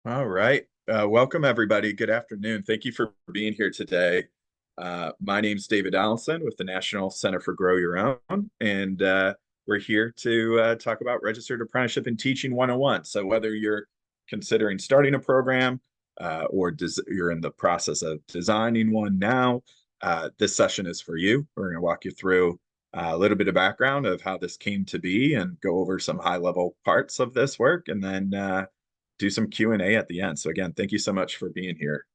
All right. Welcome, everybody. Good afternoon. Thank you for being here today. My name's David Donaldson with the National Center for Grow Your Own, and we're here to talk about Registered Apprenticeship and Teaching 101. So whether you're considering starting a program or you're in the process of designing one now, this session is for you. We're going to walk you through a little bit of background of how this came to be and go over some high-level parts of this work, and then do some Q&A at the end. So again, thank you so much for being here.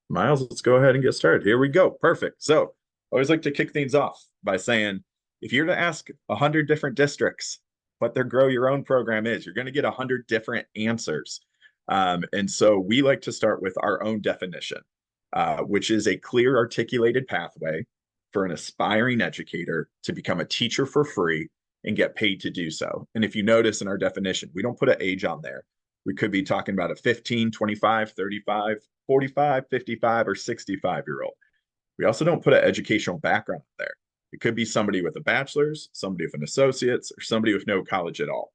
Miles, let's go ahead and get started. Here we go. Perfect. So I always like to kick things off by saying, if you're to ask 100 different districts what their Grow Your Own program is, you're going to get 100 different answers. And so we like to start with our own definition, which is a clear articulated pathway for an aspiring educator to become a teacher for free and get paid to do so. And if you notice in our definition, we don't put an age on there. We could be talking about a 15, 25, 35, 45, 55, or 65-year-old. We also don't put an educational background there. It could be somebody with a bachelor's, somebody with an associate's, or somebody with no college at all.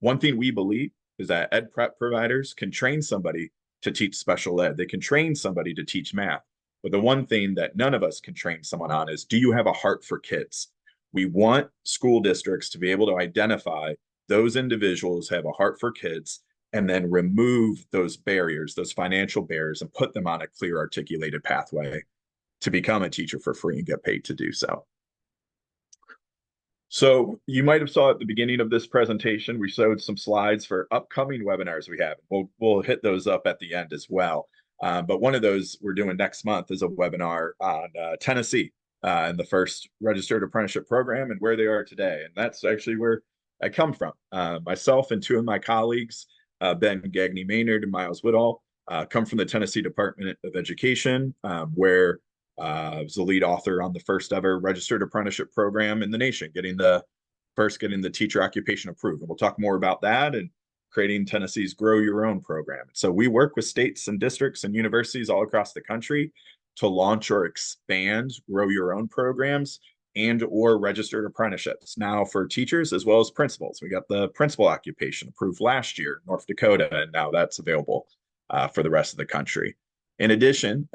One thing we believe is that ed prep providers can train somebody to teach special ed. They can train somebody to teach math. But the one thing that none of us can train someone on is, do you have a heart for kids? We want school districts to be able to identify those individuals who have a heart for kids and then remove those barriers, those financial barriers, and put them on a clear, articulated pathway to become a teacher for free and get paid to do so. So you might have saw at the beginning of this presentation, we showed some slides for upcoming webinars we have. We'll hit those up at the end as well. But one of those we're doing next month is a webinar on Tennessee and the first registered apprenticeship program and where they are today. And that's actually where I come from. Myself and two of my colleagues, Ben Gagney Maynard and Miles Woodall, come from the Tennessee Department of Education, where I was the lead author on the first ever registered apprenticeship program in the nation, getting the teacher occupation approved. And we'll talk more about that and creating Tennessee's Grow Your Own program. So we work with states and districts and universities all across the country to launch or expand Grow Your Own programs and or registered apprenticeships now for teachers as well as principals. We got the principal occupation approved last year in North Dakota, and now that's available for the rest of the country. In addition,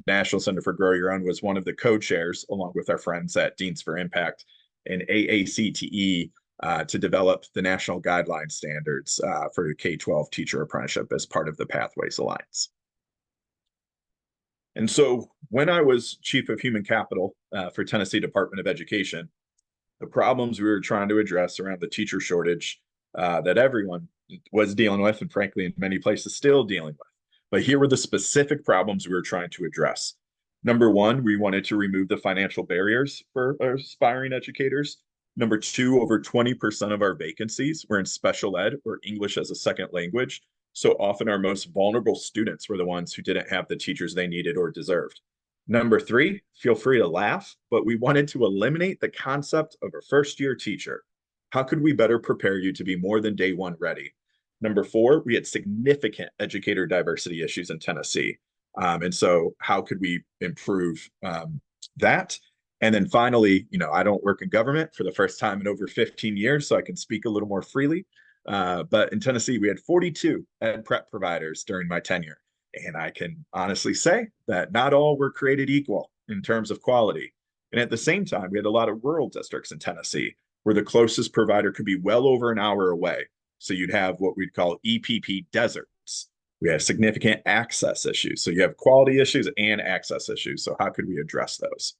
National Center for Grow Your Own was one of the co-chairs, along with our friends at Deans for Impact and AACTE, to develop the national guideline standards for K-12 teacher apprenticeship as part of the Pathways Alliance. And so when I was chief of human capital for Tennessee Department of Education, the problems we were trying to address around the teacher shortage that everyone was dealing with, and frankly, in many places still dealing with. But here were the specific problems we were trying to address. Number one, we wanted to remove the financial barriers for our aspiring educators. Number two, over 20% of our vacancies were in special ed or English as a second language. So often our most vulnerable students were the ones who didn't have the teachers they needed or deserved. Number three, feel free to laugh, but we wanted to eliminate the concept of a first-year teacher. How could we better prepare you to be more than day one ready? Number four, we had significant educator diversity issues in Tennessee. And so how could we improve that? And then finally, I don't work in government for the first time in over 15 years, so I can speak a little more freely. But in Tennessee, we had 42 ed prep providers during my tenure. And I can honestly say that not all were created equal in terms of quality. And at the same time, we had a lot of rural districts in Tennessee where the closest provider could be well over an hour away. So you'd have what we'd call EPP deserts. We have significant access issues. So you have quality issues and access issues. So how could we address those?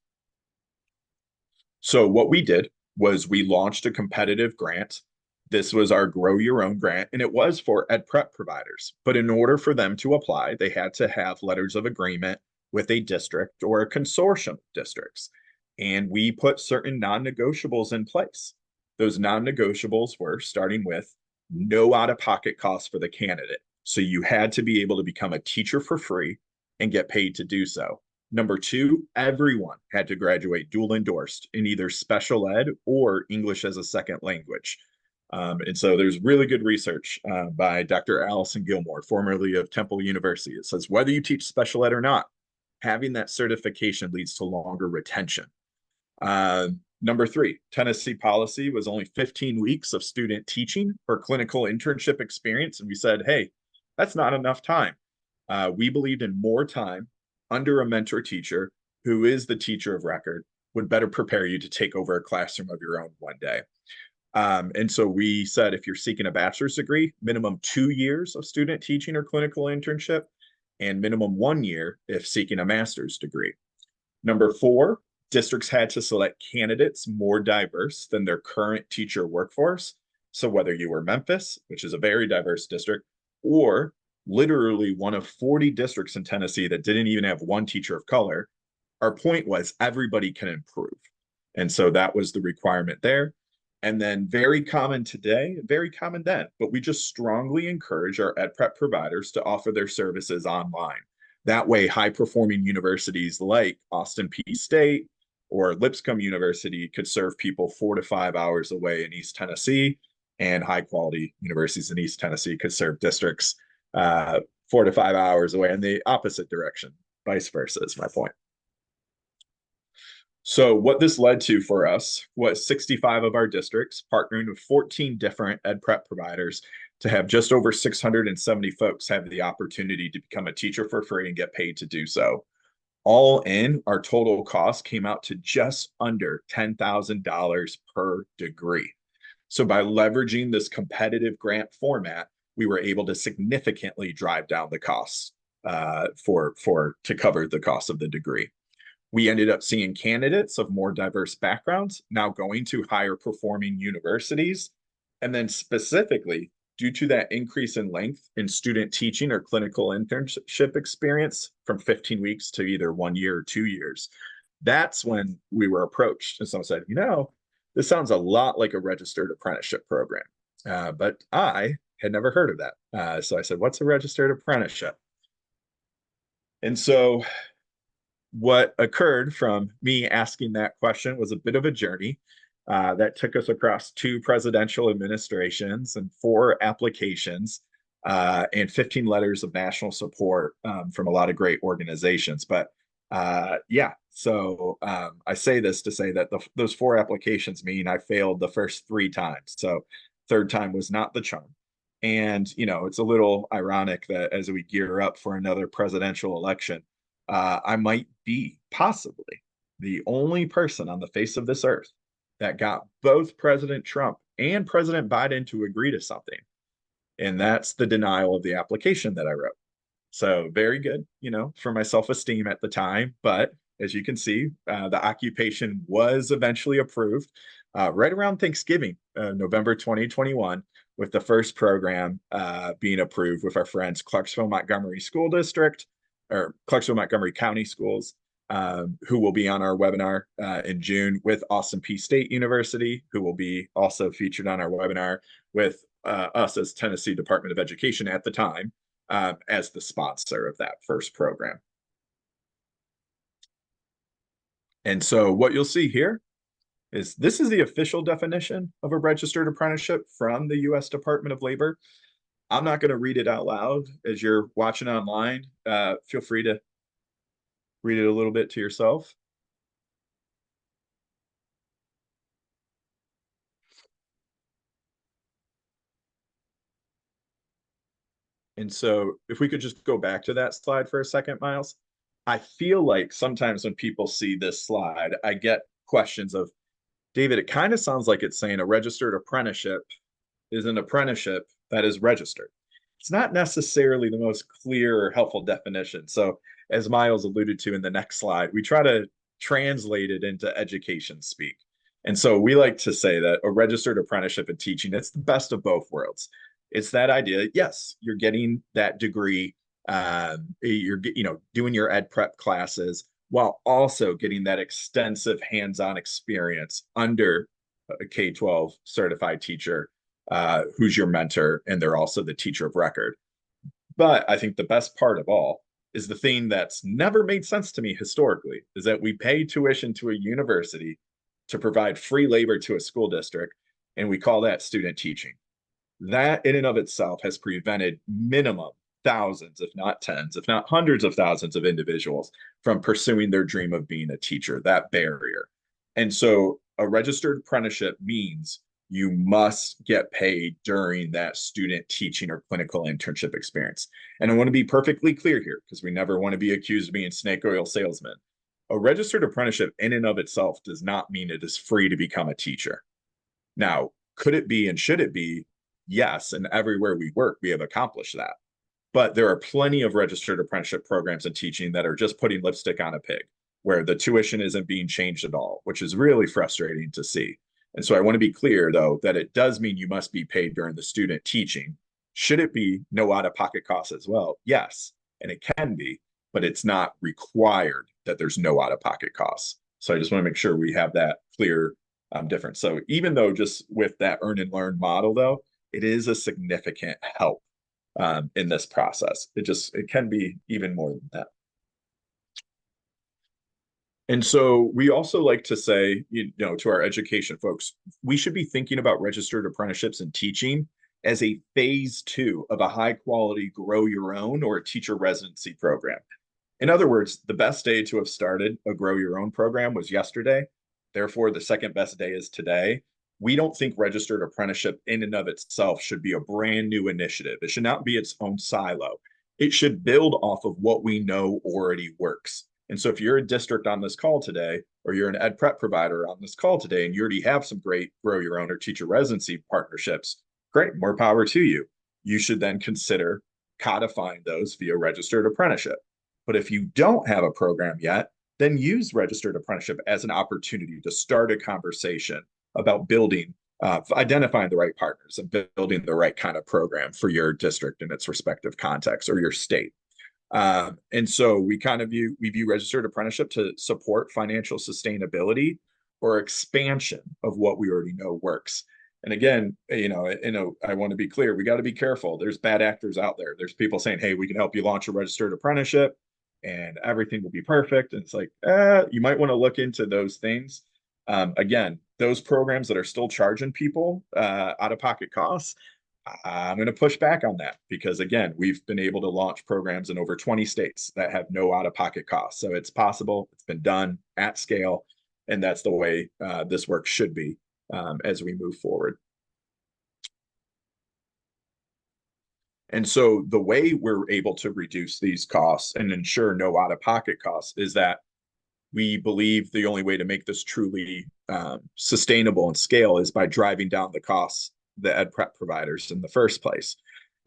So what we did was we launched a competitive grant. This was our Grow Your Own grant, and it was for ed prep providers. But in order for them to apply, they had to have letters of agreement with a district or a consortium of districts. And we put certain non-negotiables in place. Those non-negotiables were starting with no out-of-pocket costs for the candidate. So you had to be able to become a teacher for free and get paid to do so. Number two, everyone had to graduate dual endorsed in either special ed or English as a second language. And so there's really good research by Dr. Allison Gilmore, formerly of Temple University. It says whether you teach special ed or not, having that certification leads to longer retention. Number three, Tennessee policy was only 15 weeks of student teaching or clinical internship experience. And we said, hey, That's not enough time. We believed in more time under a mentor teacher who is the teacher of record would better prepare you to take over a classroom of your own one day. And so we said if you're seeking a bachelor's degree, minimum 2 years of student teaching or clinical internship, and minimum 1 year if seeking a master's degree. Number four, districts had to select candidates more diverse than their current teacher workforce. So whether you were Memphis, which is a very diverse district, or literally one of 40 districts in Tennessee that didn't even have one teacher of color, our point was everybody can improve. And so that was the requirement there. And then very common today, very common then, but we just strongly encourage our ed prep providers to offer their services online. That way, high performing universities like Austin Peay State or Lipscomb University could serve people 4 to 5 hours away in East Tennessee, and high quality universities in East Tennessee could serve districts 4 to 5 hours away in the opposite direction. Vice versa is my point. So what this led to for us was 65 of our districts partnering with 14 different ed prep providers to have just over 670 folks have the opportunity to become a teacher for free and get paid to do so. All in, our total cost came out to just under $10,000 per degree. So by leveraging this competitive grant format, we were able to significantly drive down the costs to cover the cost of the degree. We ended up seeing candidates of more diverse backgrounds now going to higher performing universities. And then specifically, due to that increase in length in student teaching or clinical internship experience from 15 weeks to either 1 year or 2 years, that's when we were approached. And someone said, this sounds a lot like a registered apprenticeship program. But I had never heard of that. So I said, what's a registered apprenticeship? And so what occurred from me asking that question was a bit of a journey that took us across 2 presidential administrations and 4 applications and 15 letters of national support from a lot of great organizations. But so I say this to say that those 4 applications mean I failed the first 3 times. So third time was not the charm. And, it's a little ironic that as we gear up for another presidential election, I might be possibly the only person on the face of this earth that got both President Trump and President Biden to agree to something. And that's the denial of the application that I wrote. So very good, for my self-esteem at the time. But as you can see, the occupation was eventually approved right around Thanksgiving, November 2021, with the first program being approved with our friends Clarksville Montgomery School District, or Clarksville Montgomery County Schools, who will be on our webinar in June, with Austin Peay State University, who will be also featured on our webinar, with us as Tennessee Department of Education at the time as the sponsor of that first program. And so what you'll see here is this is the official definition of a registered apprenticeship from the U.S. Department of Labor. I'm not going to read it out loud. As you're watching online, feel free to read it a little bit to yourself. And so if we could just go back to that slide for a second, Miles. I feel like sometimes when people see this slide, I get questions of, David, it kind of sounds like it's saying a registered apprenticeship is an apprenticeship that is registered. It's not necessarily the most clear or helpful definition. So as Miles alluded to in the next slide, we try to translate it into education speak. And so we like to say that a registered apprenticeship in teaching, it's the best of both worlds. It's that idea, yes, you're getting that degree, you're doing your ed prep classes while also getting that extensive hands-on experience under a K-12 certified teacher who's your mentor, and they're also the teacher of record. But I think the best part of all is the thing that's never made sense to me historically, is that we pay tuition to a university to provide free labor to a school district, and we call that student teaching. That in and of itself has prevented minimum thousands, if not tens, if not hundreds of thousands of individuals from pursuing their dream of being a teacher, that barrier. And so a registered apprenticeship means you must get paid during that student teaching or clinical internship experience. And I want to be perfectly clear here because we never want to be accused of being snake oil salesmen. A registered apprenticeship in and of itself does not mean it is free to become a teacher. Now, could it be and should it be? Yes, and everywhere we work, we have accomplished that. But there are plenty of registered apprenticeship programs in teaching that are just putting lipstick on a pig, where the tuition isn't being changed at all, which is really frustrating to see. And so I want to be clear, though, that it does mean you must be paid during the student teaching. Should it be no out-of-pocket costs as well? Yes, and it can be, but it's not required that there's no out-of-pocket costs. So I just want to make sure we have that clear difference. So even though just with that earn and learn model, though, it is a significant help in this process. It can be even more than that. And so we also like to say, to our education folks, we should be thinking about registered apprenticeships and teaching as a phase 2 of a high quality grow your own or a teacher residency program. In other words, the best day to have started a grow your own program was yesterday. Therefore, the second best day is today. We don't think registered apprenticeship in and of itself should be a brand new initiative. It should not be its own silo. It should build off of what we know already works. And so if you're a district on this call today, or you're an ed prep provider on this call today, and you already have some great grow your own or teacher residency partnerships, great, more power to you. You should then consider codifying those via registered apprenticeship. But if you don't have a program yet, then use registered apprenticeship as an opportunity to start a conversation about building, identifying the right partners and building the right kind of program for your district in its respective context or your state. And so we view registered apprenticeship to support financial sustainability or expansion of what we already know works. And again, I want to be clear, we got to be careful. There's bad actors out there. There's people saying, hey, we can help you launch a registered apprenticeship and everything will be perfect. And it's like, you might want to look into those things. Again, those programs that are still charging people out-of-pocket costs, I'm going to push back on that because, again, we've been able to launch programs in over 20 states that have no out-of-pocket costs. So it's possible, it's been done at scale, and that's the way this work should be as we move forward. And so the way we're able to reduce these costs and ensure no out-of-pocket costs is that we believe the only way to make this truly sustainable and scale is by driving down the costs the ed prep providers in the first place.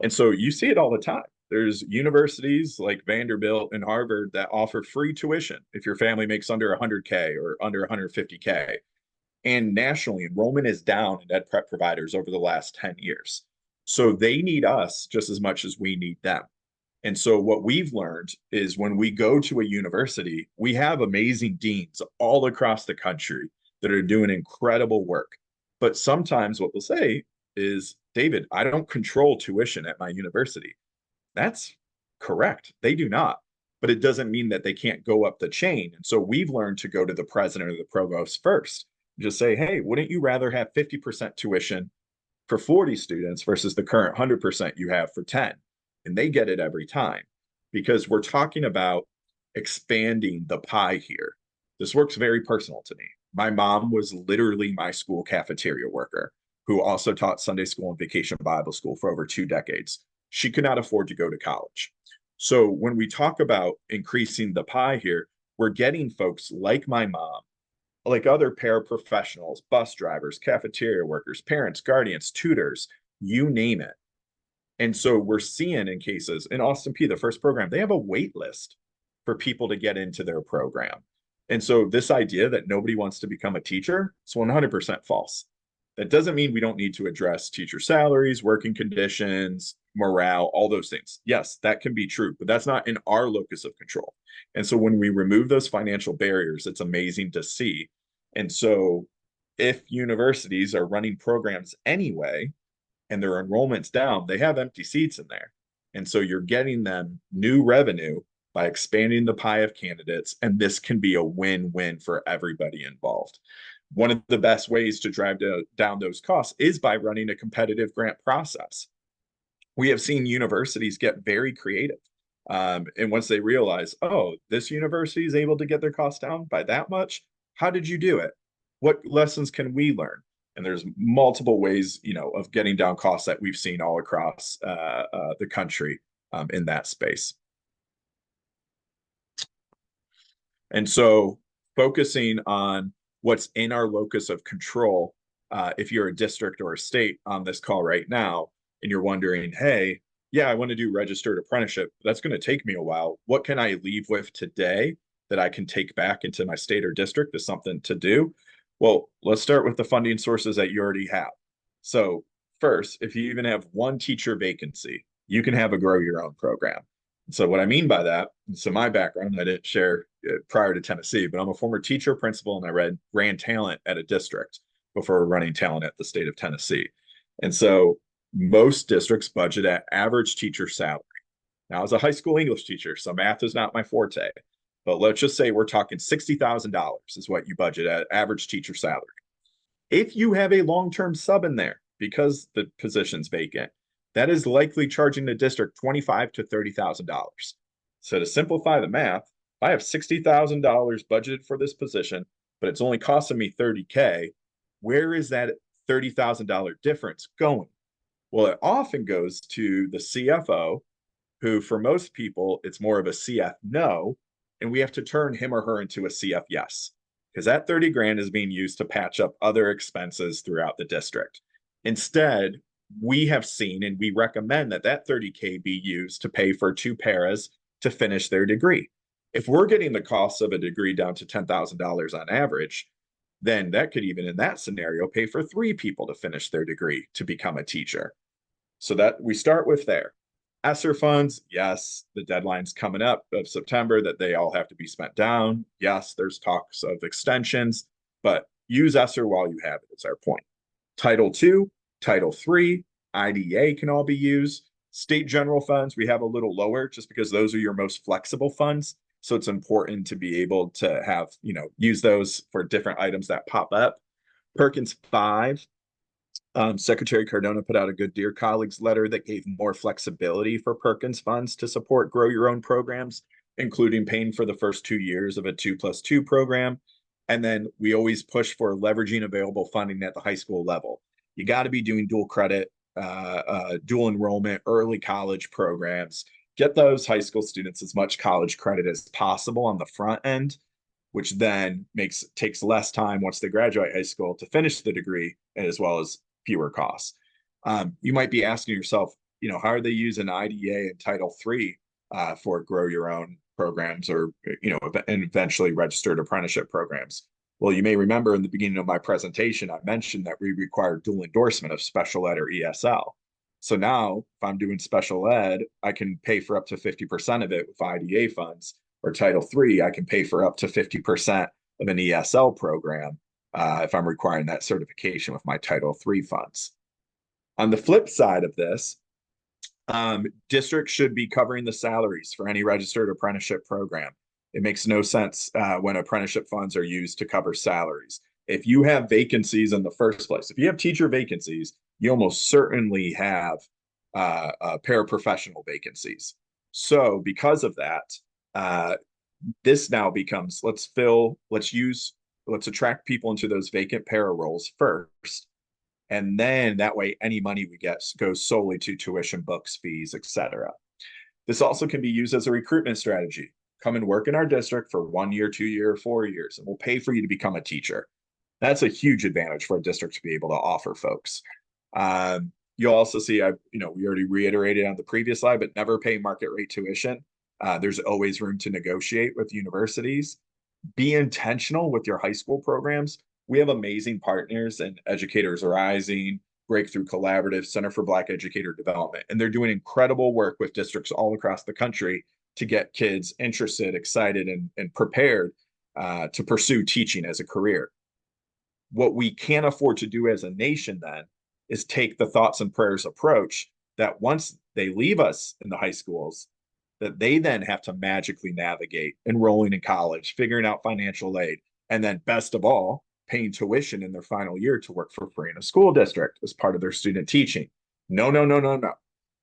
And so you see it all the time. There's universities like Vanderbilt and Harvard that offer free tuition if your family makes under 100K or under 150K. And nationally, enrollment is down in ed prep providers over the last 10 years. So they need us just as much as we need them. And so what we've learned is when we go to a university, we have amazing deans all across the country that are doing incredible work. But sometimes what they'll say is, David, I don't control tuition at my university. That's correct. They do not. But it doesn't mean that they can't go up the chain. And so we've learned to go to the president or the provost first. Just say, hey, wouldn't you rather have 50% tuition for 40 students versus the current 100% you have for 10? And they get it every time because we're talking about expanding the pie here. This works very personal to me. My mom was literally my school cafeteria worker who also taught Sunday school and vacation Bible school for over 2 decades. She could not afford to go to college. So when we talk about increasing the pie here, we're getting folks like my mom, like other paraprofessionals, bus drivers, cafeteria workers, parents, guardians, tutors, you name it. And so we're seeing in cases in Austin P, the first program, they have a wait list for people to get into their program. And so this idea that nobody wants to become a teacher is 100% false. That doesn't mean we don't need to address teacher salaries, working conditions, morale, all those things. Yes, that can be true, but that's not in our locus of control. And so when we remove those financial barriers, it's amazing to see. And so if universities are running programs anyway, and their enrollment's down, they have empty seats in there. And so you're getting them new revenue by expanding the pie of candidates. And this can be a win-win for everybody involved. One of the best ways to drive down those costs is by running a competitive grant process. We have seen universities get very creative. And once they realize, oh, this university is able to get their costs down by that much, how did you do it? What lessons can we learn? And there's multiple ways, of getting down costs that we've seen all across the country in that space. And so focusing on what's in our locus of control, if you're a district or a state on this call right now, and you're wondering, hey, yeah, I want to do registered apprenticeship. That's going to take me a while. What can I leave with today that I can take back into my state or district as something to do? Well, let's start with the funding sources that you already have. So first, if you even have one teacher vacancy, you can have a grow your own program. So what I mean by that, so my background, I didn't share prior to Tennessee, but I'm a former teacher, principal, and I ran talent at a district before running talent at the state of Tennessee. And so most districts budget at average teacher salary. Now, as a high school English teacher, so math is not my forte, but let's just say we're talking $60,000 is what you budget at average teacher salary. If you have a long-term sub in there because the position's vacant, that is likely charging the district $25,000 to $30,000. So to simplify the math, if I have $60,000 budgeted for this position, but it's only costing me $30K, where is that $30,000 difference going? Well, it often goes to the CFO, who for most people, it's more of a CF no, and we have to turn him or her into a CF yes, because that 30 grand is being used to patch up other expenses throughout the district. Instead, we have seen and we recommend that 30K be used to pay for two paras to finish their degree. If we're getting the cost of a degree down to $10,000 on average, then that could even in that scenario pay for three people to finish their degree to become a teacher. So that we start with there. ESSER funds, yes, the deadline's coming up of September that they all have to be spent down. Yes, there's talks of extensions, but use ESSER while you have it is our point. Title II, Title III, IDA can all be used. State general funds, we have a little lower just because those are your most flexible funds. So it's important to be able to have, use those for different items that pop up. Perkins 5, Secretary Cardona put out a good Dear Colleagues letter that gave more flexibility for Perkins funds to support grow your own programs, including paying for the first 2 years of a 2+2 program. And then we always push for leveraging available funding at the high school level. You got to be doing dual credit, dual enrollment, early college programs. Get those high school students as much college credit as possible on the front end, which then takes less time once they graduate high school to finish the degree, as well as fewer costs. You might be asking yourself, how are they using IDA and Title III for grow your own programs or, and eventually registered apprenticeship programs? Well, you may remember in the beginning of my presentation, I mentioned that we require dual endorsement of special ed or ESL. So now if I'm doing special ed, I can pay for up to 50% of it with IDA funds, or Title III, I can pay for up to 50% of an ESL program if I'm requiring that certification with my Title III funds. On the flip side of this, districts should be covering the salaries for any registered apprenticeship program. It makes no sense when apprenticeship funds are used to cover salaries. If you have vacancies in the first place, if you have teacher vacancies, you almost certainly have paraprofessional vacancies. So because of that, this now becomes, let's attract people into those vacant para roles first. And then that way, any money we get goes solely to tuition, books, fees, etc. This also can be used as a recruitment strategy. Come and work in our district for 1 year, 2 year, 4 years, and we'll pay for you to become a teacher. That's a huge advantage for a district to be able to offer folks. You'll also see, we already reiterated on the previous slide, but never pay market rate tuition. There's always room to negotiate with universities. Be intentional with your high school programs. We have amazing partners in Educators Rising, Breakthrough Collaborative, Center for Black Educator Development, and they're doing incredible work with districts all across the country to get kids interested, excited, and prepared to pursue teaching as a career. What we can't afford to do as a nation then is take the thoughts and prayers approach that once they leave us in the high schools, that they then have to magically navigate enrolling in college, figuring out financial aid, and then best of all, paying tuition in their final year to work for free in a school district as part of their student teaching. No, no, no, no, no.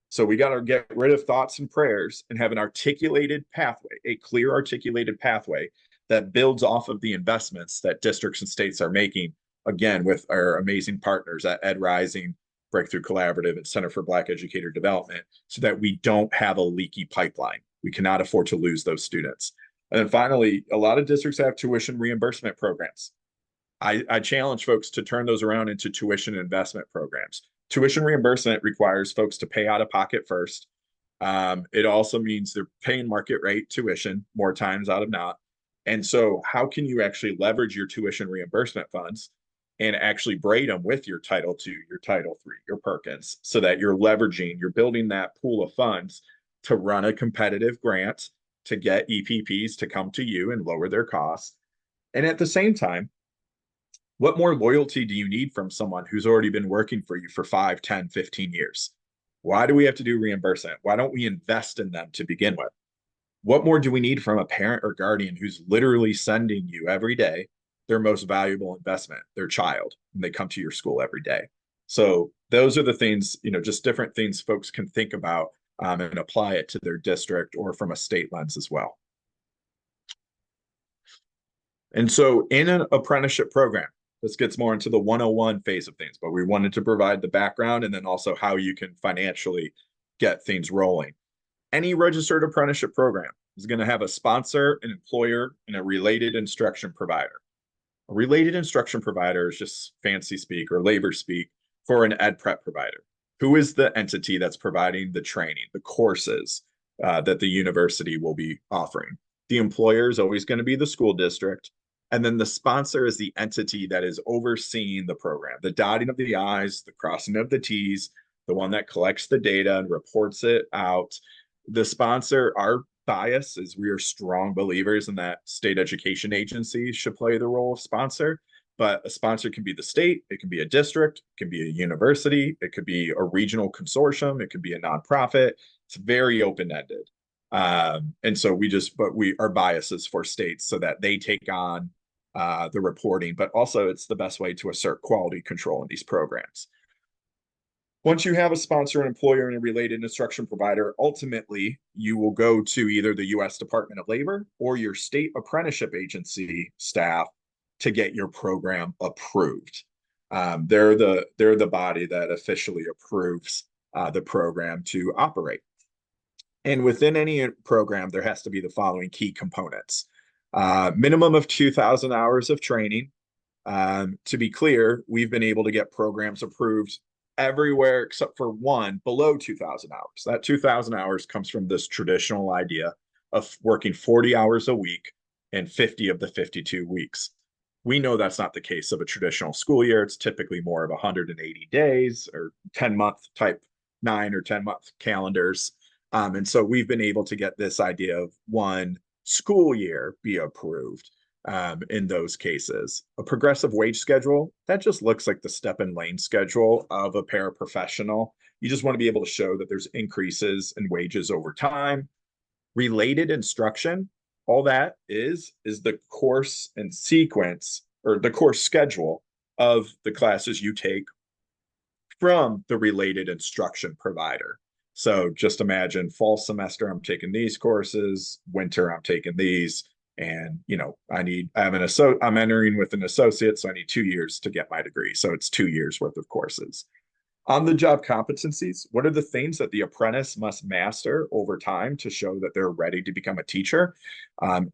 So we got to get rid of thoughts and prayers and have an articulated pathway, a clear articulated pathway that builds off of the investments that districts and states are making again, with our amazing partners at Ed Rising, Breakthrough Collaborative, and Center for Black Educator Development, so that we don't have a leaky pipeline. We cannot afford to lose those students. And then finally, a lot of districts have tuition reimbursement programs. I challenge folks to turn those around into tuition investment programs. Tuition reimbursement requires folks to pay out of pocket first. It also means they're paying market rate tuition more times out of not. And so how can you actually leverage your tuition reimbursement funds and actually braid them with your Title II, your Title III, your Perkins, so that you're building that pool of funds to run a competitive grant to get EPPs to come to you and lower their costs. And at the same time, what more loyalty do you need from someone who's already been working for you for 5, 10, 15 years? Why do we have to do reimbursement? Why don't we invest in them to begin with? What more do we need from a parent or guardian who's literally sending you every day their most valuable investment, their child, and they come to your school every day? So those are the things, just different things folks can think about and apply it to their district or from a state lens as well. And so in an apprenticeship program, this gets more into the 101 phase of things, but we wanted to provide the background and then also how you can financially get things rolling. Any registered apprenticeship program is going to have a sponsor, an employer, and a related instruction provider. A related instruction provider is just fancy speak or labor speak for an ed prep provider. Who is the entity that's providing the training, the courses that the university will be offering? The employer is always going to be the school district. And then the sponsor is the entity that is overseeing the program, the dotting of the I's, the crossing of the T's, the one that collects the data and reports it out. The sponsor, our bias is we are strong believers in that state education agencies should play the role of sponsor, but a sponsor can be the state, it can be a district, it can be a university, it could be a regional consortium, it could be a nonprofit. It's very open-ended. And so our bias is for states so that they take on the reporting, but also it's the best way to assert quality control in these programs. Once you have a sponsor, an employer, and a related instruction provider, ultimately you will go to either the U.S. Department of Labor or your state apprenticeship agency staff to get your program approved. They're the body that officially approves the program to operate. And within any program, there has to be the following key components. Minimum of 2,000 hours of training. To be clear, we've been able to get programs approved everywhere except for one below 2,000 hours. That 2,000 hours comes from this traditional idea of working 40 hours a week and 50 of the 52 weeks. We know that's not the case of a traditional school year. It's typically more of 180 days or 10-month type 9 or 10-month calendars. And so we've been able to get this idea of one school year be approved in those cases. A progressive wage schedule, that just looks like the step and lane schedule of a paraprofessional. You just want to be able to show that there's increases in wages over time. Related instruction, all that is the course and sequence or the course schedule of the classes you take from the related instruction provider. So just imagine fall semester, I'm taking these courses, winter, I'm taking these. And, I'm entering with an associate, so I need 2 years to get my degree. So it's 2 years worth of courses. On the job competencies, what are the things that the apprentice must master over time to show that they're ready to become a teacher?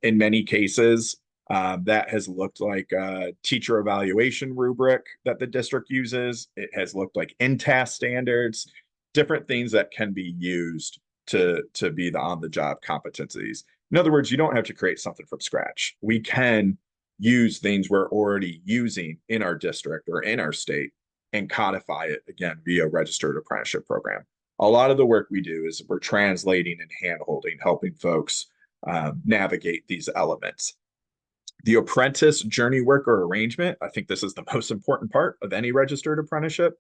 In many cases, that has looked like a teacher evaluation rubric that the district uses. It has looked like INTAS standards, different things that can be used to be the on-the-job competencies. In other words, you don't have to create something from scratch. We can use things we're already using in our district or in our state and codify it again via registered apprenticeship program. A lot of the work we do is we're translating and hand-holding, helping folks navigate these elements. The apprentice journey worker arrangement, I think this is the most important part of any registered apprenticeship,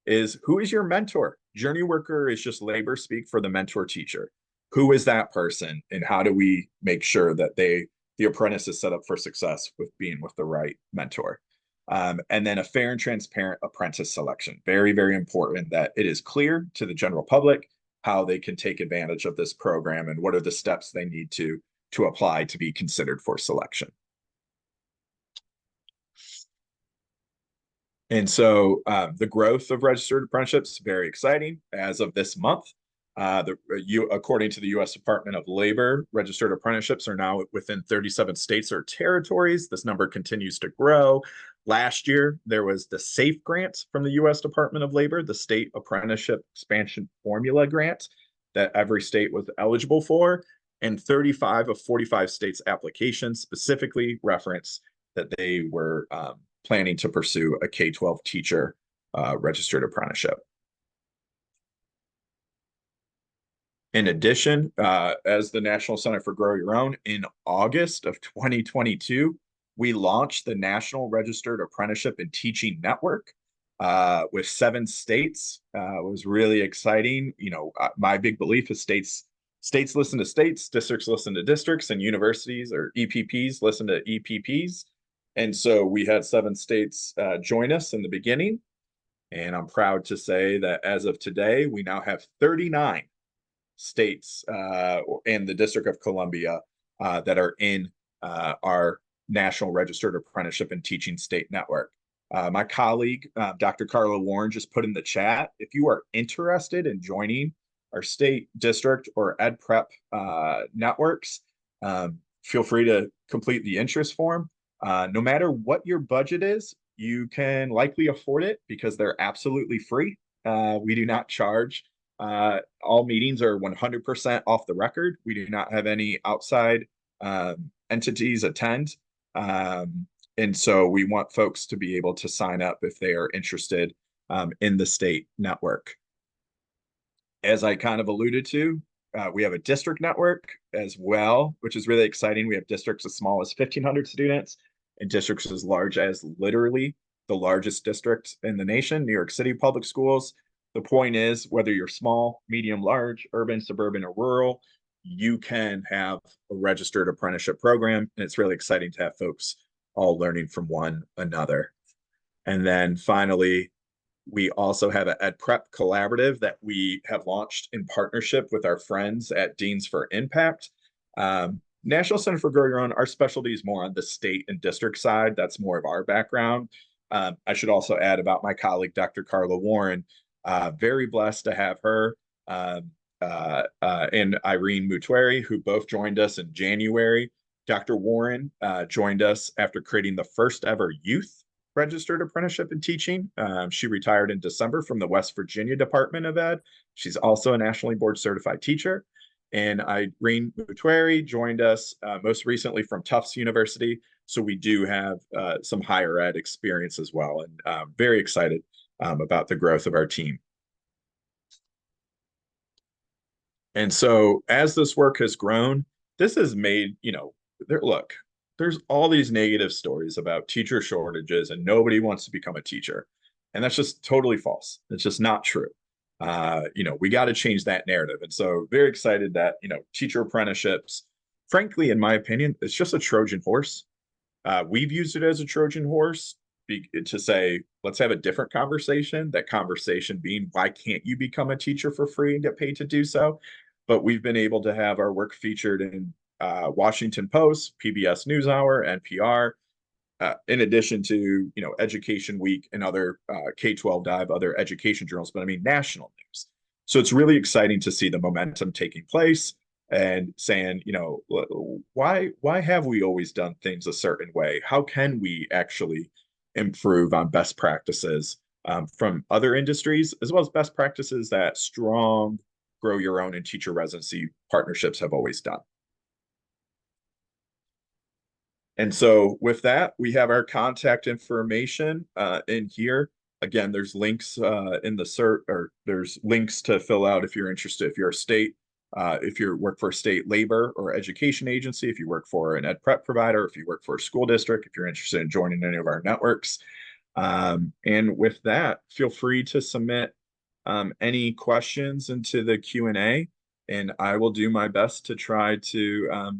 is who is your mentor? Journey worker is just labor speak for the mentor teacher. Who is that person, and how do we make sure that the apprentice is set up for success with being with the right mentor? And then a fair and transparent apprentice selection. Very, very important that it is clear to the general public how they can take advantage of this program and what are the steps they need to apply to be considered for selection. And so the growth of registered apprenticeships is very exciting. As of this month, according to the U.S. Department of Labor, registered apprenticeships are now within 37 states or territories. This number continues to grow. Last year, there was the SAFE grant from the U.S. Department of Labor, the State Apprenticeship Expansion Formula grant that every state was eligible for. And 35 of 45 states' applications specifically reference that they were planning to pursue a K-12 teacher registered apprenticeship. In addition, as the National Center for Grow Your Own, in August of 2022, we launched the National Registered Apprenticeship and Teaching Network with 7 states. It was really exciting. My big belief is states listen to states, districts listen to districts, and universities or EPPs listen to EPPs. And so we had 7 states join us in the beginning. And I'm proud to say that as of today, we now have 39 states and the District of Columbia that are in our National Registered Apprenticeship and Teaching State Network. My colleague, Dr. Carla Warren, just put in the chat, if you are interested in joining our state, district, or ed prep networks, feel free to complete the interest form. No matter what your budget is, you can likely afford it because they're absolutely free. We do not charge. All meetings are 100% off the record. We do not have any outside entities attend. And so we want folks to be able to sign up if they are interested in the state network. As I kind of alluded to, we have a district network as well, which is really exciting. We have districts as small as 1,500 students and districts as large as literally the largest district in the nation, New York City Public Schools. The point is, whether you're small, medium, large, urban, suburban, or rural, you can have a registered apprenticeship program. And it's really exciting to have folks all learning from one another. And then finally, we also have an Ed Prep collaborative that we have launched in partnership with our friends at Deans for Impact. National Center for Grow Your Own, our specialty is more on the state and district side. That's more of our background. I should also add about my colleague, Dr. Carla Warren. Very blessed to have her and Irene Mutueri, who both joined us in January. Dr. Warren joined us after creating the first ever youth registered apprenticeship in teaching. She retired in December from the West Virginia Department of Ed. She's also a nationally board certified teacher. And Irene Mutueri joined us most recently from Tufts University. So we do have some higher ed experience as well, and very excited about the growth of our team. And so as this work has grown, this has made, there's all these negative stories about teacher shortages and nobody wants to become a teacher. And that's just totally false. It's just not true. We got to change that narrative. And so very excited that, teacher apprenticeships, frankly, in my opinion, it's just a Trojan horse. We've used it as a Trojan horse to say, let's have a different conversation. That conversation being, why can't you become a teacher for free and get paid to do so? But we've been able to have our work featured in Washington Post, PBS NewsHour, NPR, in addition to, Education Week and other K-12 Dive, other education journals, but I mean national news. So it's really exciting to see the momentum taking place and saying, why have we always done things a certain way? How can we actually improve on best practices from other industries, as well as best practices that strong Grow Your Own and teacher residency partnerships have always done? And so with that, we have our contact information in here. Again, there's links in the cert, or there's links to fill out if you're interested, if you're a state, if you work for a state labor or education agency, if you work for an ed prep provider, if you work for a school district, if you're interested in joining any of our networks. And with that, feel free to submit any questions into the Q&A, and I will do my best to try to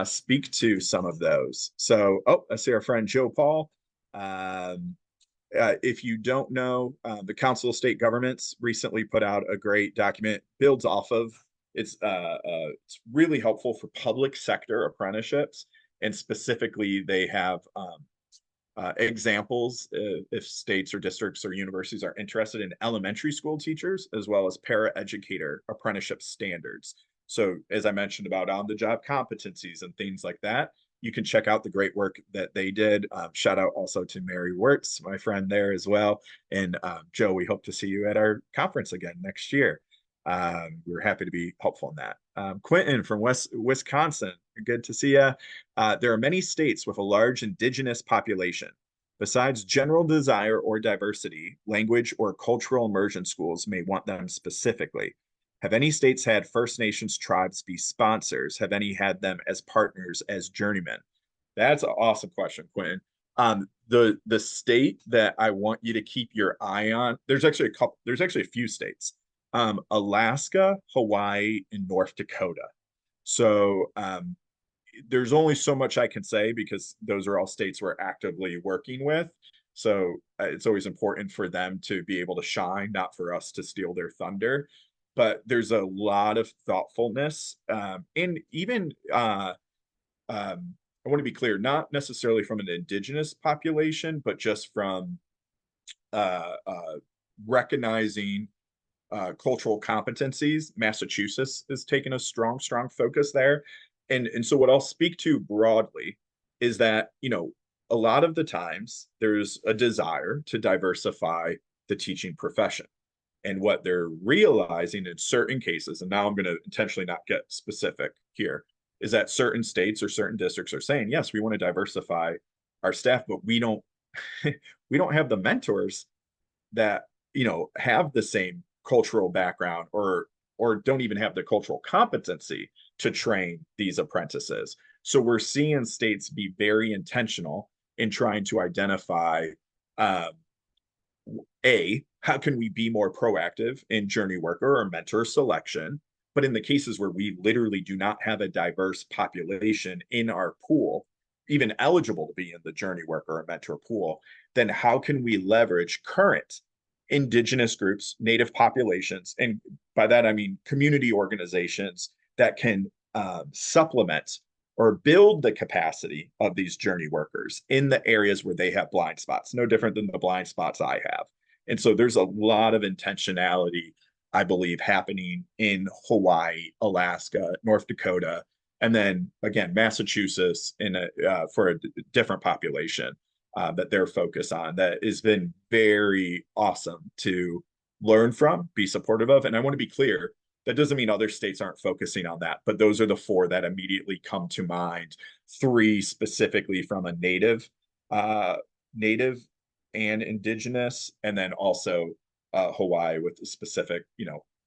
speak to some of those. So, I see our friend Joe Paul. If you don't know, the Council of State Governments recently put out a great document, builds off of, it's really helpful for public sector apprenticeships. And specifically, they have examples, if states or districts or universities are interested in elementary school teachers, as well as paraeducator apprenticeship standards. So as I mentioned about on-the-job competencies and things like that, you can check out the great work that they did. Shout out also to Mary Wirtz, my friend there as well. And Joe, we hope to see you at our conference again next year. We're happy to be helpful in that. Quentin from Wisconsin, good to see you. There are many states with a large indigenous population. Besides general desire or diversity, language or cultural immersion schools may want them specifically. Have any states had First Nations tribes be sponsors? Have any had them as partners as journeymen? That's an awesome question, Quentin. The state that I want you to keep your eye on, there's actually a few states. Alaska, Hawaii, and North Dakota. So there's only so much I can say because those are all states we're actively working with. So it's always important for them to be able to shine, not for us to steal their thunder. But there's a lot of thoughtfulness, and even I want to be clear, not necessarily from an indigenous population, but just from recognizing cultural competencies. Massachusetts is taking a strong focus there. And so what I'll speak to broadly is that, a lot of the times there's a desire to diversify the teaching profession. And what they're realizing in certain cases, and now I'm going to intentionally not get specific here, is that certain states or certain districts are saying, yes, we want to diversify our staff, but we don't we don't have the mentors that have the same cultural background or don't even have the cultural competency to train these apprentices. So we're seeing states be very intentional in trying to identify how can we be more proactive in journey worker or mentor selection? But in the cases where we literally do not have a diverse population in our pool, even eligible to be in the journey worker or mentor pool, then how can we leverage current indigenous groups, native populations, and by that I mean community organizations that can supplement or build the capacity of these journey workers in the areas where they have blind spots, no different than the blind spots I have. And so there's a lot of intentionality, I believe, happening in Hawaii, Alaska, North Dakota, and then again, Massachusetts for a different population that they're focused on. That has been very awesome to learn from, be supportive of. And I want to be clear, that doesn't mean other states aren't focusing on that, but those are the four that immediately come to mind. Three specifically from a native and indigenous, and then also Hawaii with the specific,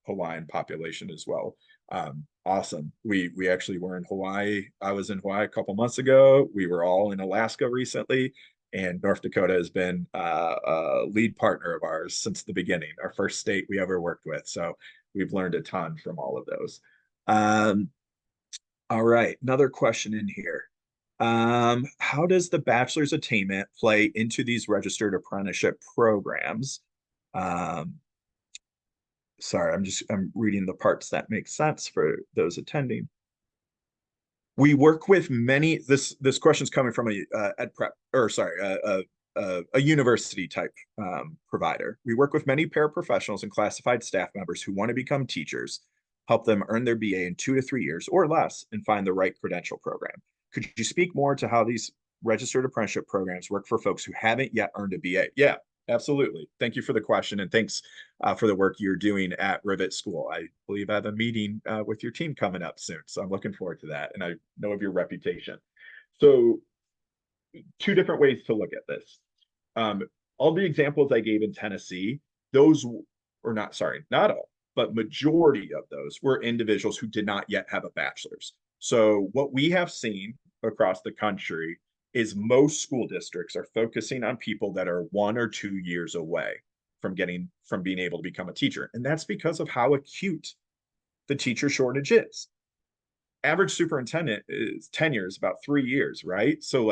Hawaiian population as well. Awesome. We actually were in Hawaii. I was in Hawaii a couple months ago. We were all in Alaska recently, and North Dakota has been a lead partner of ours since the beginning, our first state we ever worked with. So we've learned a ton from all of those. All right, another question in here. How does the bachelor's attainment play into these registered apprenticeship programs? Sorry, I'm reading the parts that make sense for those attending. We work with many. This question's coming from a university type provider. We work with many paraprofessionals and classified staff members who want to become teachers, help them earn their BA in 2 to 3 years or less, and find the right credential program. Could you speak more to how these registered apprenticeship programs work for folks who haven't yet earned a BA? Yeah, absolutely. Thank you for the question, and thanks for the work you're doing at Rivet School. I believe I have a meeting with your team coming up soon, so I'm looking forward to that, and I know of your reputation. So 2 different ways to look at this. All the examples I gave in Tennessee, those or not, sorry, not all, but majority of those were individuals who did not yet have a bachelor's. So what we have seen across the country is most school districts are focusing on people that are 1 or 2 years away from being able to become a teacher. And that's because of how acute the teacher shortage is. Average superintendent is tenure is about 3 years, right? So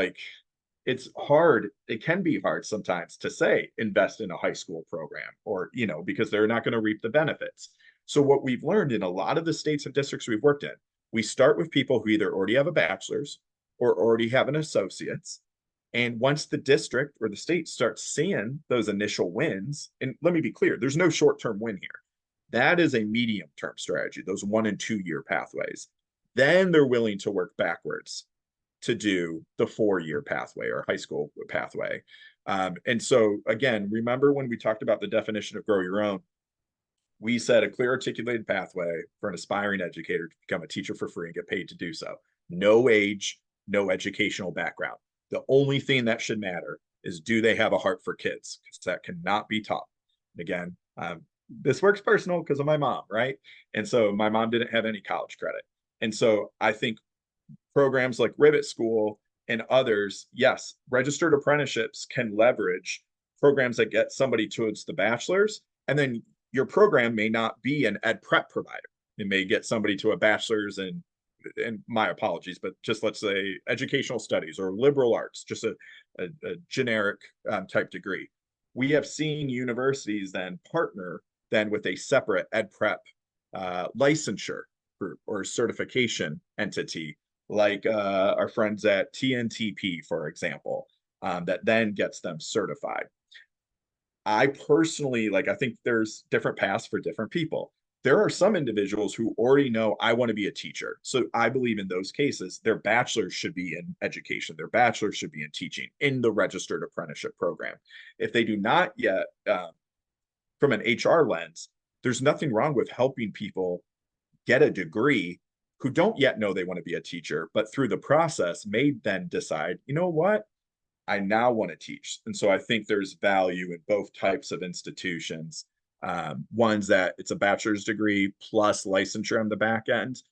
it's hard. It can be hard sometimes to say invest in a high school program or, because they're not going to reap the benefits. So what we've learned in a lot of the states and districts we've worked in, we start with people who either already have a bachelor's or already have an associate's. And once the district or the state starts seeing those initial wins, and let me be clear, there's no short-term win here. That is a medium-term strategy, those 1 and 2 year pathways. Then they're willing to work backwards to do the 4 year pathway or high school pathway. And so again, remember when we talked about the definition of grow your own, we said a clear articulated pathway for an aspiring educator to become a teacher for free and get paid to do so. No age, no educational background. The only thing that should matter is, do they have a heart for kids? Because that cannot be taught. And again, this works personal because of my mom, right? And so my mom didn't have any college credit. And so I think programs like Rivet School and others, yes, registered apprenticeships can leverage programs that get somebody towards the bachelor's, and then your program may not be an ed prep provider. It may get somebody to a bachelor's in, and my apologies, but just let's say educational studies or liberal arts, just a generic type degree. We have seen universities then partner then with a separate ed prep licensure or certification entity, like our friends at TNTP, for example, that then gets them certified. I personally, I think there's different paths for different people. There are some individuals who already know, I want to be a teacher. So I believe in those cases, their bachelor's should be in education. Their bachelor's should be in teaching in the registered apprenticeship program. If they do not yet, from an HR lens, there's nothing wrong with helping people get a degree who don't yet know they want to be a teacher, but through the process may then decide, you know what, I now want to teach. And so I think there's value in both types of institutions. Ones that it's a bachelor's degree plus licensure on the back end.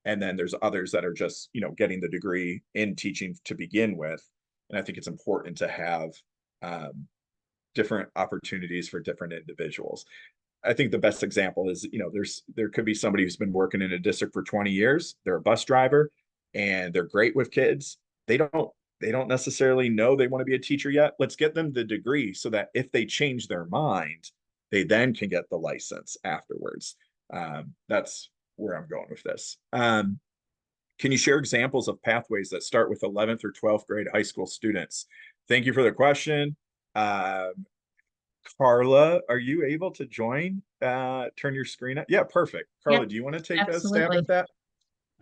And then there's others that are just, getting the degree in teaching to begin with. And I think it's important to have different opportunities for different individuals. I think the best example is, there could be somebody who's been working in a district for 20 years. They're a bus driver and they're great with kids. They don't necessarily know they want to be a teacher yet. Let's get them the degree so that if they change their mind, they then can get the license afterwards. That's where I'm going with this. Can you share examples of pathways that start with 11th or 12th grade high school students? Thank you for the question. Carla, are you able to join? Turn your screen up. Yeah, perfect. Carla, Yep, do you want to take absolutely. a stab at that?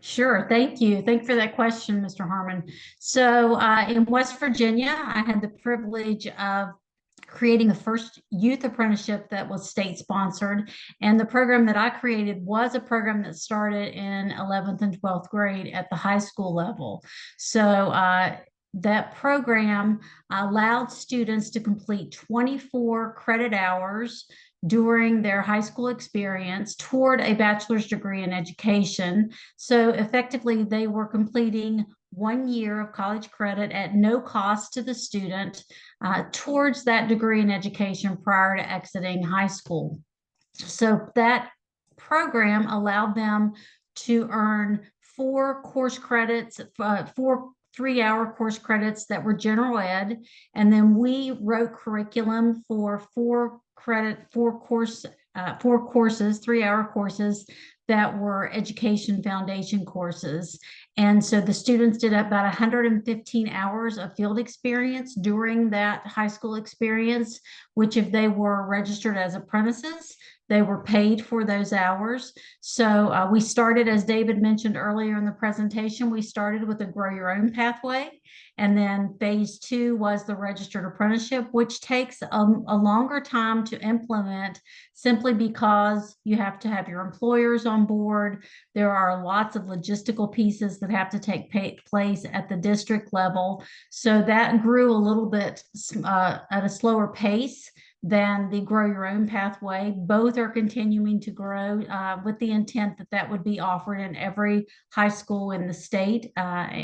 Sure. Thank you. Thank you for that question, Mr. Harmon. So in West Virginia, I had the privilege of creating the first youth apprenticeship that was state sponsored. And the program that I created was a program that started in 11th and 12th grade at the high school level. So that program allowed students to complete 24 credit hours during their high school experience toward a bachelor's degree in education. So effectively, they were completing 1 year of college credit at no cost to the student towards that degree in education prior to exiting high school. So that program allowed them to earn 4 course credits, 4 3-hour course credits that were general ed, and then we wrote curriculum for 4 courses, 3-hour courses that were education foundation courses. And so the students did about 115 hours of field experience during that high school experience, which if they were registered as apprentices, they were paid for those hours. So we started, as David mentioned earlier in the presentation, we started with a grow your own pathway. And then phase 2 was the registered apprenticeship, which takes a longer time to implement simply because you have to have your employers on board. There are lots of logistical pieces that have to take place at the district level. So that grew a little bit at a slower pace than the grow your own pathway. Both are continuing to grow with the intent that that would be offered in every high school in the state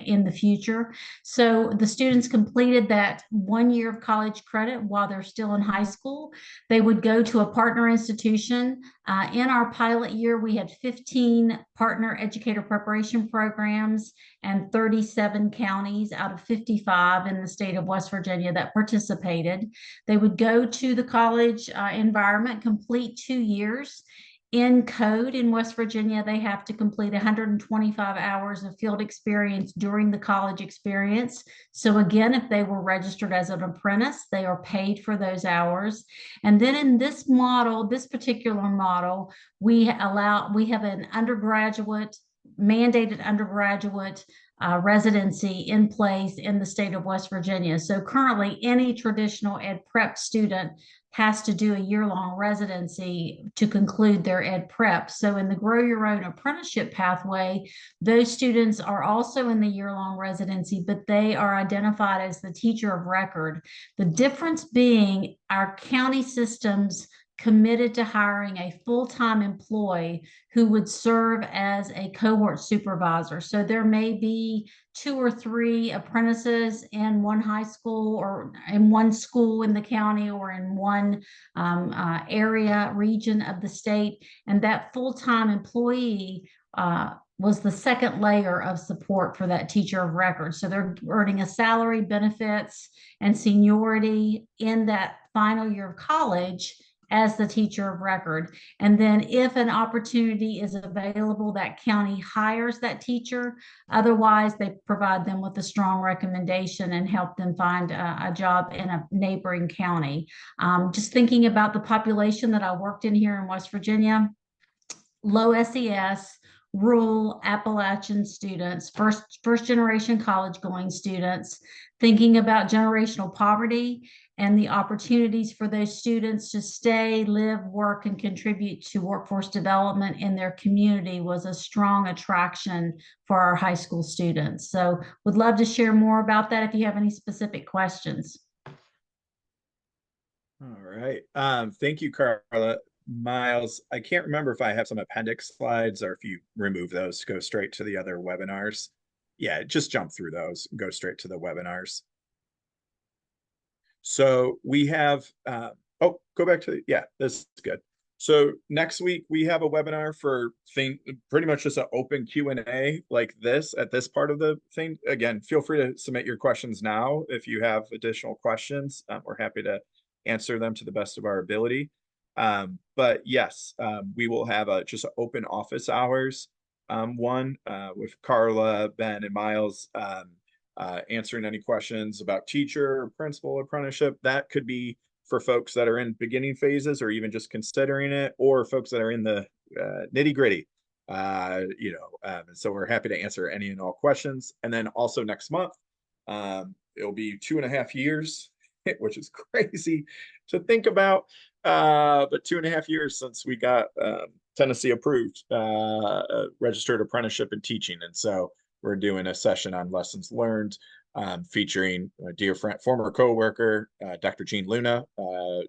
in the future. So the students completed that 1 year of college credit while they're still in high school. They would go to a partner institution. In our pilot year, we had 15 partner educator preparation programs and 37 counties out of 55 in the state of West Virginia that participated. They would go to the college environment, complete 2 years. In code in West Virginia, they have to complete 125 hours of field experience during the college experience. So again, if they were registered as an apprentice, they are paid for those hours. And then in this model, this particular model, we have an undergraduate, mandated undergraduate residency in place in the state of West Virginia. So currently, any traditional ed prep student has to do a year-long residency to conclude their ed prep. So in the Grow Your Own apprenticeship pathway, those students are also in the year-long residency, but they are identified as the teacher of record. The difference being our county systems committed to hiring a full-time employee who would serve as a cohort supervisor. So there may be 2 or 3 apprentices in one high school or in one school in the county or in one area region of the state, and that full-time employee was the second layer of support for that teacher of record. So they're earning a salary, benefits, and seniority in that final year of college as the teacher of record. And then if an opportunity is available, that county hires that teacher. Otherwise, they provide them with a strong recommendation and help them find a job in a neighboring county. Just thinking about the population that I worked in here in West Virginia, low SES, rural Appalachian students, first generation college going students, thinking about generational poverty and the opportunities for those students to stay, live, work, and contribute to workforce development in their community was a strong attraction for our high school students. So would love to share more about that if you have any specific questions. All right. Thank you, Carla. Miles, I can't remember if I have some appendix slides or if you remove those, go straight to the other webinars. Yeah, just jump through those, go straight to the webinars. So we have, oh, go back to, yeah, this is good. So next week we have a webinar for pretty much just an open Q&A like this at this part of the thing. Again, feel free to submit your questions now if you have additional questions. We're happy to answer them to the best of our ability. But yes, we will have just an open office hours one with Carla, Ben, and Miles. Answering any questions about teacher, principal, apprenticeship. That could be for folks that are in beginning phases or even just considering it, or folks that are in the nitty gritty. So we're happy to answer any and all questions. And then also next month, it'll be 2.5 years, which is crazy to think about. But 2.5 years since we got Tennessee approved registered apprenticeship in teaching. And so we're doing a session on lessons learned, featuring a dear friend, former coworker, Dr. Jean Luna.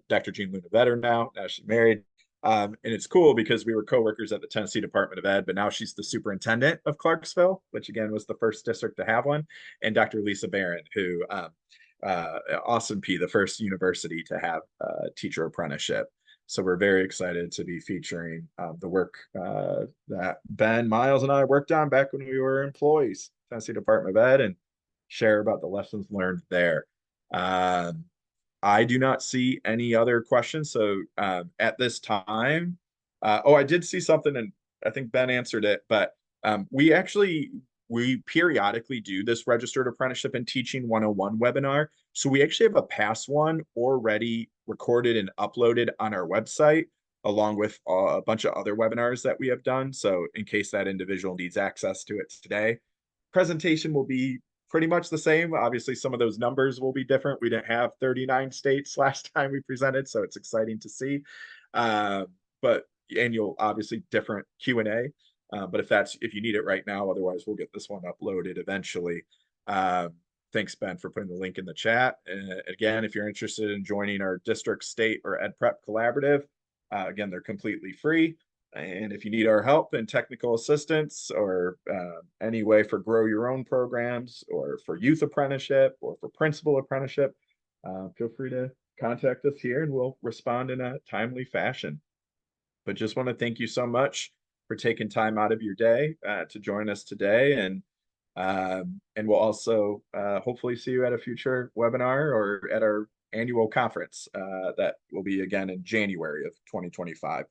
Dr. Jean Luna veteran now she's married. And it's cool because we were coworkers at the Tennessee Department of Ed, but now she's the superintendent of Clarksville, which again was the first district to have one. And Dr. Lisa Barron, who Austin P, the first university to have a teacher apprenticeship. So we're very excited to be featuring the work that Ben, Miles, and I worked on back when we were employees, Tennessee Department of Ed, and share about the lessons learned there. I do not see any other questions. So at this time, I did see something, and I think Ben answered it, but we periodically do this registered apprenticeship and teaching 101 webinar. So we actually have a past one already recorded and uploaded on our website, along with a bunch of other webinars that we have done. So in case that individual needs access to it today, presentation will be pretty much the same. Obviously, some of those numbers will be different. We didn't have 39 states last time we presented, so it's exciting to see. And you'll obviously different Q&A. But if you need it right now, otherwise we'll get this one uploaded eventually. Thanks, Ben, for putting the link in the chat. And again, if you're interested in joining our district, state, or Ed Prep collaborative, again, they're completely free. And if you need our help and technical assistance or any way for grow your own programs or for youth apprenticeship or for principal apprenticeship, feel free to contact us here and we'll respond in a timely fashion. But just want to thank you so much for taking time out of your day to join us today. And we'll also hopefully see you at a future webinar or at our annual conference that will be again in January of 2025.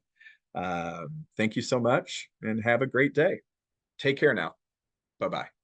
Thank you so much and have a great day. Take care now. Bye-bye.